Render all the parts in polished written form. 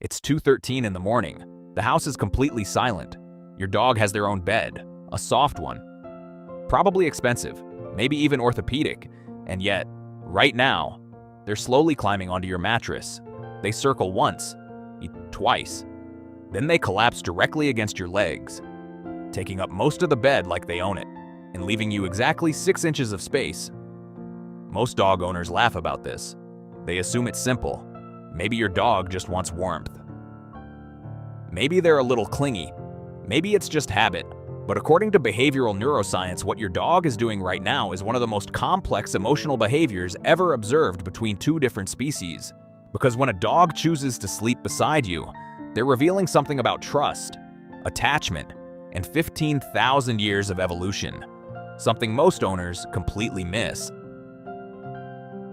It's 2:13 in the morning. The house is completely silent. Your dog has their own bed, a soft one. Probably expensive, maybe even orthopedic, and yet, right now, they're slowly climbing onto your mattress. They circle once, twice. Then they collapse directly against your legs, taking up most of the bed like they own it, and leaving you exactly 6 inches of space. Most dog owners laugh about this. They assume it's simple. Maybe your dog just wants warmth. Maybe they're a little clingy. Maybe it's just habit. But according to behavioral neuroscience, what your dog is doing right now is one of the most complex emotional behaviors ever observed between two different species. Because when a dog chooses to sleep beside you, they're revealing something about trust, attachment, and 15,000 years of evolution, something most owners completely miss.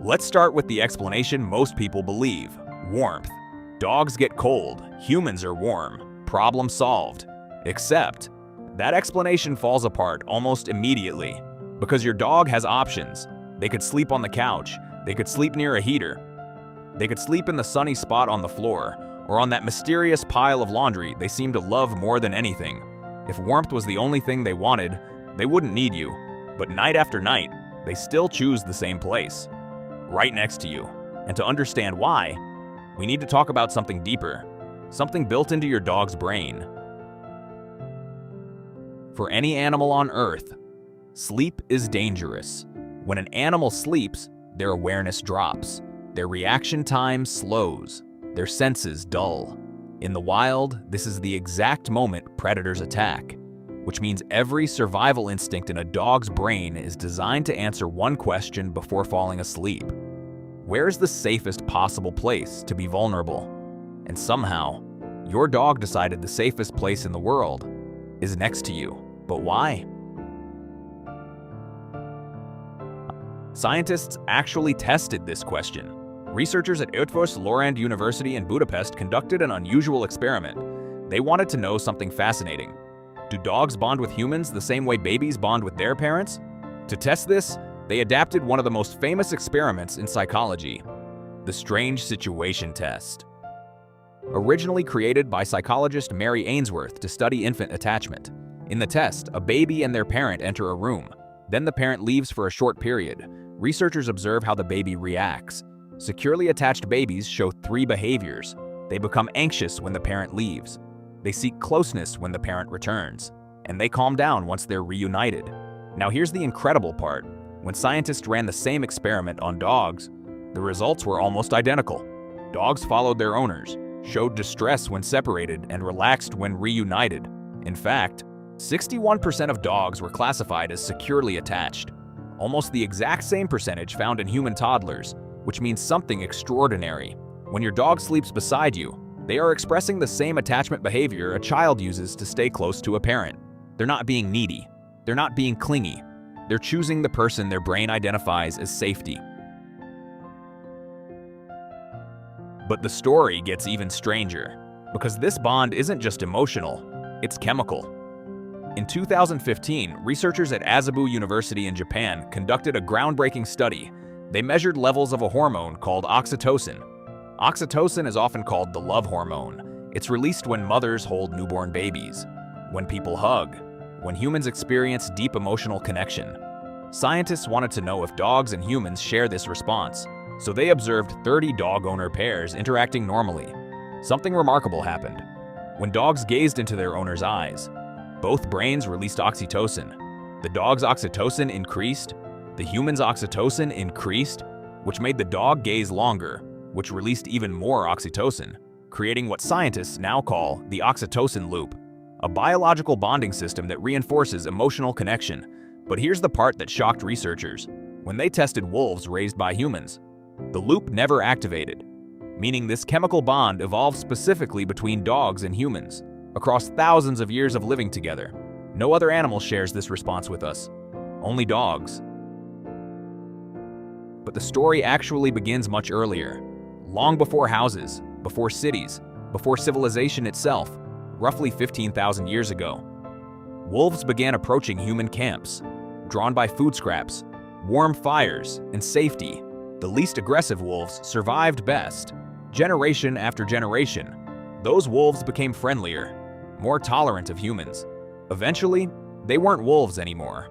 Let's start with the explanation most people believe: warmth. Dogs get cold, humans are warm, problem solved. Except, that explanation falls apart almost immediately, because your dog has options. They could sleep on the couch, they could sleep near a heater, they could sleep in the sunny spot on the floor, or on that mysterious pile of laundry they seem to love more than anything. If warmth was the only thing they wanted, they wouldn't need you. But night after night, they still choose the same place, right next to you. And to understand why, we need to talk about something deeper, something built into your dog's brain. For any animal on Earth, sleep is dangerous. When an animal sleeps, their awareness drops, their reaction time slows, their senses dull. In the wild, this is the exact moment predators attack, which means every survival instinct in a dog's brain is designed to answer one question before falling asleep. Where's the safest possible place to be vulnerable? And somehow, your dog decided the safest place in the world is next to you. But why? Scientists actually tested this question. Researchers at Eötvös Loránd University in Budapest conducted an unusual experiment. They wanted to know something fascinating. Do dogs bond with humans the same way babies bond with their parents? To test this, they adapted one of the most famous experiments in psychology, the strange situation test. Originally created by psychologist Mary Ainsworth to study infant attachment. In the test, a baby and their parent enter a room. Then the parent leaves for a short period. Researchers observe how the baby reacts. Securely attached babies show 3 behaviors. They become anxious when the parent leaves. They seek closeness when the parent returns. And they calm down once they're reunited. Now here's the incredible part. When scientists ran the same experiment on dogs, the results were almost identical. Dogs followed their owners, showed distress when separated, and relaxed when reunited. In fact, 61% of dogs were classified as securely attached, almost the exact same percentage found in human toddlers, which means something extraordinary. When your dog sleeps beside you, they are expressing the same attachment behavior a child uses to stay close to a parent. They're not being needy. They're not being clingy. They're choosing the person their brain identifies as safety. But the story gets even stranger, because this bond isn't just emotional, it's chemical. In 2015, researchers at Asabu University in Japan conducted a groundbreaking study. They measured levels of a hormone called oxytocin. Oxytocin is often called the love hormone. It's released when mothers hold newborn babies, when people hug, when humans experience deep emotional connection. Scientists wanted to know if dogs and humans share this response, so they observed 30 dog-owner pairs interacting normally. Something remarkable happened. When dogs gazed into their owner's eyes, both brains released oxytocin. The dog's oxytocin increased, the human's oxytocin increased, which made the dog gaze longer, which released even more oxytocin, creating what scientists now call the oxytocin loop, a biological bonding system that reinforces emotional connection. But here's the part that shocked researchers. When they tested wolves raised by humans, the loop never activated, meaning this chemical bond evolved specifically between dogs and humans. Across thousands of years of living together, no other animal shares this response with us, only dogs. But the story actually begins much earlier, long before houses, before cities, before civilization itself, roughly 15,000 years ago. Wolves began approaching human camps, drawn by food scraps, warm fires, and safety. The least aggressive wolves survived best. Generation after generation, Those wolves became friendlier, more tolerant of humans. Eventually, they weren't wolves anymore.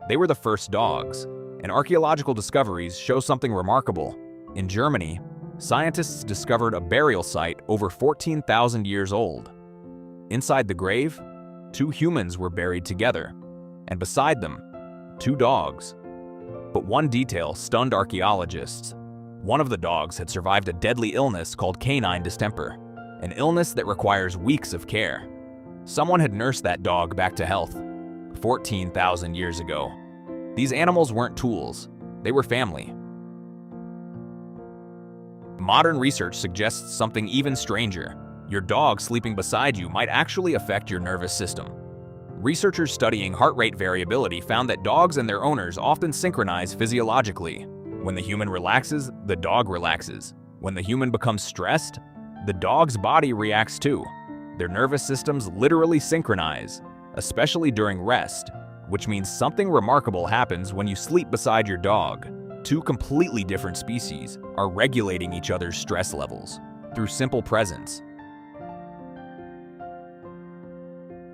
They were the first dogs, and archaeological discoveries show something remarkable. In Germany, scientists discovered a burial site over 14,000 years old. Inside the grave, 2 humans were buried together, and beside them, 2 dogs. But one detail stunned archaeologists. One of the dogs had survived a deadly illness called canine distemper, an illness that requires weeks of care. Someone had nursed that dog back to health 14,000 years ago. These animals weren't tools, they were family. Modern research suggests something even stranger. Your dog sleeping beside you might actually affect your nervous system. Researchers studying heart rate variability found that dogs and their owners often synchronize physiologically. When the human relaxes, the dog relaxes. When the human becomes stressed, the dog's body reacts too. Their nervous systems literally synchronize, especially during rest, which means something remarkable happens when you sleep beside your dog. 2 completely different species are regulating each other's stress levels through simple presence.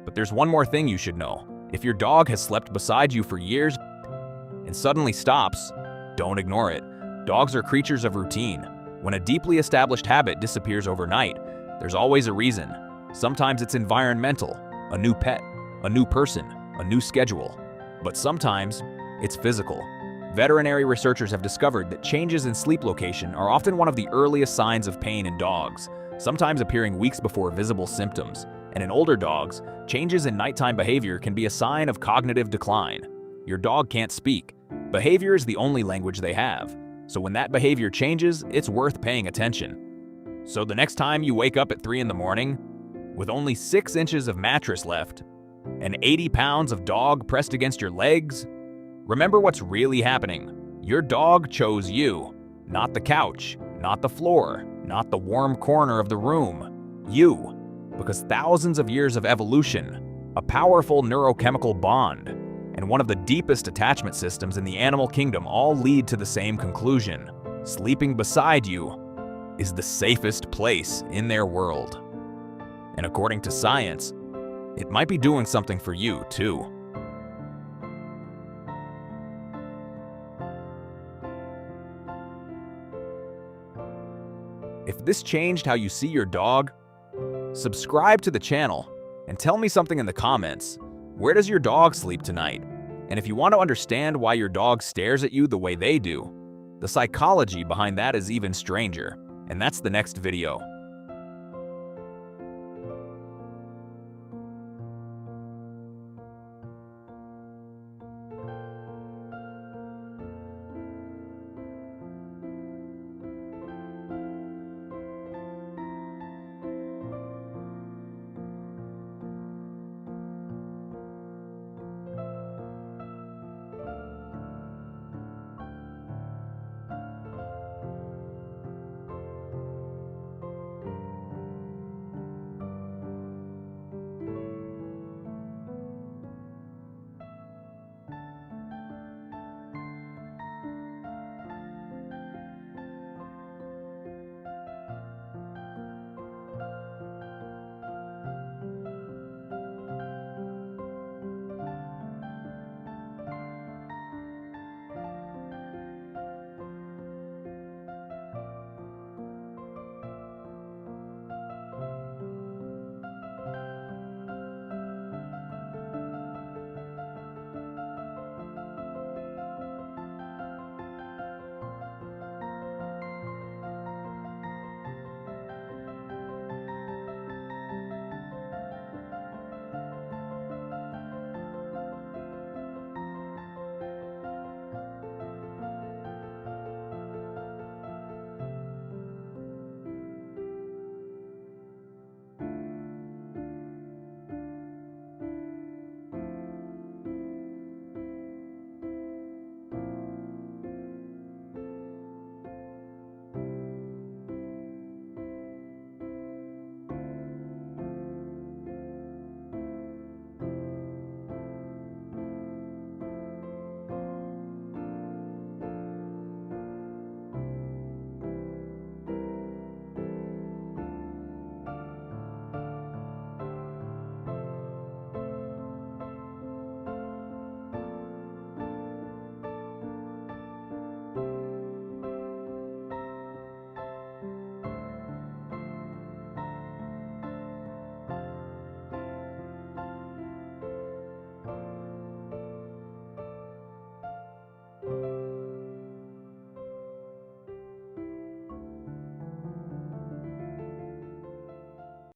But there's one more thing you should know. If your dog has slept beside you for years and suddenly stops, don't ignore it. Dogs are creatures of routine. When a deeply established habit disappears overnight, there's always a reason. Sometimes it's environmental, a new pet, a new person, a new schedule. But sometimes it's physical. Veterinary researchers have discovered that changes in sleep location are often one of the earliest signs of pain in dogs, sometimes appearing weeks before visible symptoms. And in older dogs, changes in nighttime behavior can be a sign of cognitive decline. Your dog can't speak. Behavior is the only language they have. So when that behavior changes, it's worth paying attention. So the next time you wake up at 3 in the morning, with only 6 inches of mattress left, and 80 pounds of dog pressed against your legs, remember what's really happening. Your dog chose you, not the couch, not the floor, not the warm corner of the room. You. Because thousands of years of evolution, a powerful neurochemical bond, and one of the deepest attachment systems in the animal kingdom all lead to the same conclusion. Sleeping beside you is the safest place in their world. And according to science, it might be doing something for you too. If this changed how you see your dog, subscribe to the channel and tell me something in the comments. Where does your dog sleep tonight? And if you want to understand why your dog stares at you the way they do, the psychology behind that is even stranger. And that's the next video.